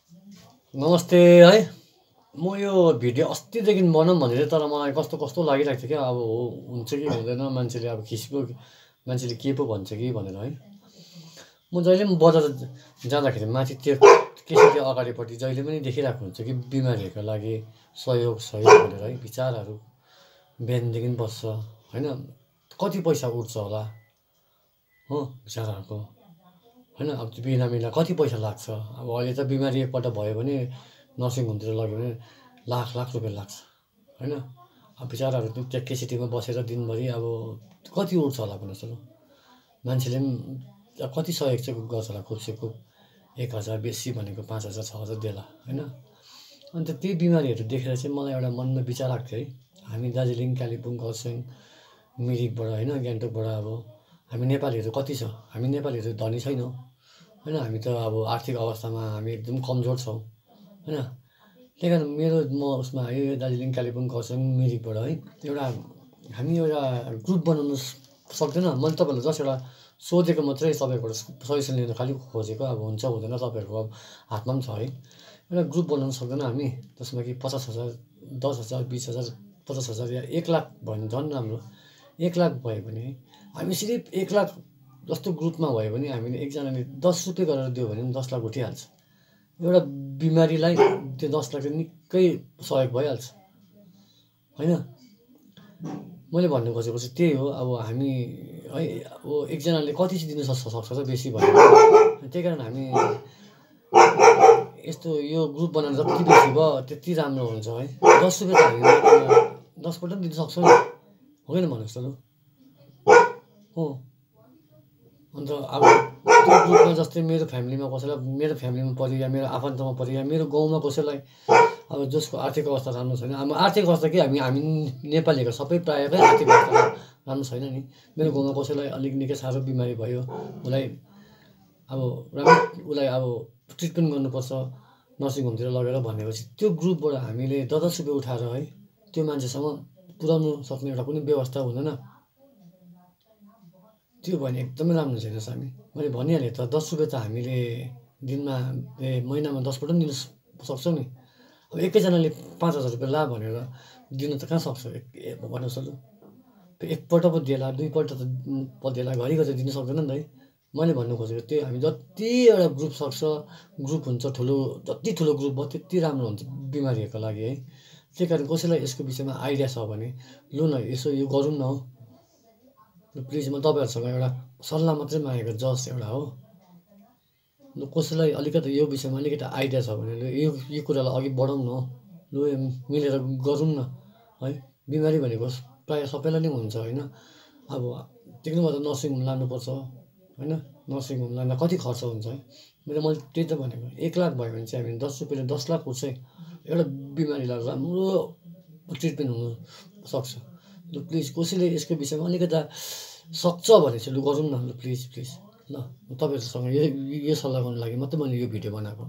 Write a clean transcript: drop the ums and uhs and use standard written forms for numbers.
नमस्ते है। म यो भिडियो अस्तिदेखि बनाऊँ भनेर तर मलाई कस्तो कस्तो लागिरहेको थियो क्या। अब हुन्छ कि हुँदैन, मान्छेले अब खिस्को मान्छेले के पो भन्छ कि भनेर है। म जहिले पनि बजार जाँदाखेरि माथि त्यो केसीको अगाडिपट्टि जहिले पनि देखिरहेको हुन्छ कि बिमारीहरूको लागि सहयोग सहयोग भनेर है। बिचाराहरू बिहानदेखि बस्छ होइन, कति पैसा उठ्छ होला हो बिचाराहरूको होइन। अब त्यो बिरामीलाई कति पैसा लाग्छ। अब अहिले त बिमारी एकपल्ट भयो भने नर्सिङ होमतिर लग्यो भने लाख लाख रुपियाँ लाग्छ होइन। अब बिचराहरू त्यहाँ केसिटीमा बसेर दिनभरि अब कति उठ्छ होला भन्नुहोस् त लु। मान्छेले पनि अब कति सहयोग चाहिँ गर्छ होला, खुबसे खुब 1000 बेसी भनेको 5000 6000 देला होइन। अन्त त्यही बिमारीहरू देखेर चाहिँ मलाई एउटा मनमा विचार आएको थियो है। हामी दार्जिलिङ, कालिम्पोङ, खरसाङ, मिरिकबाट होइन, गान्तोकबाट अब हामी नेपालीहरू कति छ, हामी नेपालीहरू धनी छैनौँ होइन। हामी त अब आर्थिक अवस्थामा हामी एकदम कमजोर छौँ होइन। त्यही कारण म उसमा यो दार्जिलिङ, कालिम्पोङ, खरसाङ, मिरिकबाट है एउटा हामी एउटा ग्रुप बनाउनु सक्दैन। मैले तपाईँहरूलाई जस्ट एउटा सोधेको मात्रै, तपाईँबाट सजेसन लिन खालि खोजेको। अब हुन्छ हुँदैन तपाईँहरूको हातमा पनि छ है। एउटा ग्रुप बनाउनु सक्दैन हामी, जसमा कि 50,000, 10,000, 20,000, 50,000 या 1,00,000 भयो भने झन् राम्रो। 1,00,000 भयो भने हामी सिर्फ 1,00,000 जस्तो ग्रुपमा भयो भने हामीले एकजनाले 10 रुपियाँ गरेर दियो भने पनि 10 लाख उठिहाल्छ। एउटा बिमारीलाई त्यो 10 लाख निकै सहयोग भइहाल्छ होइन। मैले भन्नु खोजेको चाहिँ त्यही हो। अब हामी है अब एकजनाले कति चाहिँ दिन सक्छ त बेसी भयो। त्यही कारण हामी यस्तो यो ग्रुप बनाएर जति बेसी भयो त्यति राम्रो हुन्छ है। 10 रुपियाँ त हामी 10पल्ट पनि दिन सक्छौँ नि, हो कि भन्नुहोस् त लु हो। अन्त अब त्यो ग्रुपमा जस्तै मेरो फ्यामिलीमा कसैलाई, मेरो फ्यामिलीमा पऱ्यो या मेरो आफन्तमा पऱ्यो या मेरो गाउँमा कसैलाई अब जसको आर्थिक अवस्था राम्रो छैन। अब आर्थिक अवस्था के हामी नेपालीहरूको सबै प्रायःकै आर्थिक अवस्था राम्रो छैन नि। मेरो गाउँमा कसैलाई अलिक निकै साह्रो बिमारी भयो, उसलाई अब उसलाई अब ट्रिटमेन्ट गर्नुपर्छ नर्सिङ होमतिर लगेर भनेपछि त्यो ग्रुपबाट हामीले 10 रुपियाँ उठाएर है त्यो मान्छेसम्म पुर्याउनु सक्ने एउटा कुनै व्यवस्था हुँदैन। त्यो भने एकदमै राम्रो हुन्छ हेर्नुहोस्। हामी मैले भनिहालेँ त 10 रुपियाँ त हामीले दिनमा महिनामा 10पल्ट पनि दिन सक्छौँ नि। अब एकैजनाले 5,000 रुपियाँ ला भनेर दिन त कहाँ सक्छ भन्नुहोस् त लु। एकपल्ट पो देला, दुईपल्ट त देला, घरिघरि दिन सक्दैन नि त है। मैले भन्नु खोजेको त्यही, हामी जति एउटा ग्रुप सक्छ, ग्रुप हुन्छ ठुलो, जति ठुलो ग्रुप भयो त्यति राम्रो हुन्छ बिमारीहरूको लागि है। त्यही कारण कसैलाई यसको विषयमा आइडिया छ भने लु न यसो यो गरौँ न हौ। प्लिज म तपाईँहरूसँग एउटा सल्लाह मात्रै मागेको, जस्ट एउटा हो। लु कसैलाई अलिकति यो विषयमा अलिकति आइडिया छ भने लु यो कुरालाई अघि बढाउँ न हौ। लु मिलेर गरौँ न है। बिमारी भनेको प्रायः सबैलाई नै हुन्छ होइन। अब त्यही भएर नर्सिङ होम लानुपर्छ होइन। नर्सिङ होम लाँदा कति खर्च हुन्छ है। मैले त्यही त भनेको 1,00,000 भयो भने चाहिँ हामी 10 रुपियाँले 10 लाख उठ्छ है। एउटा बिमारीलाई राम्रो ट्रिटमेन्ट हुनसक्छ। लु प्लिज कसैले यसको विषयमा अलिकता सक्छ भने चाहिँ लु गरौँ न लु प्लिज प्लिज ल। तपाईँहरूसँग यो सल्लाह गर्नुको लागि मात्रै मैले यो भिडियो बनाएको।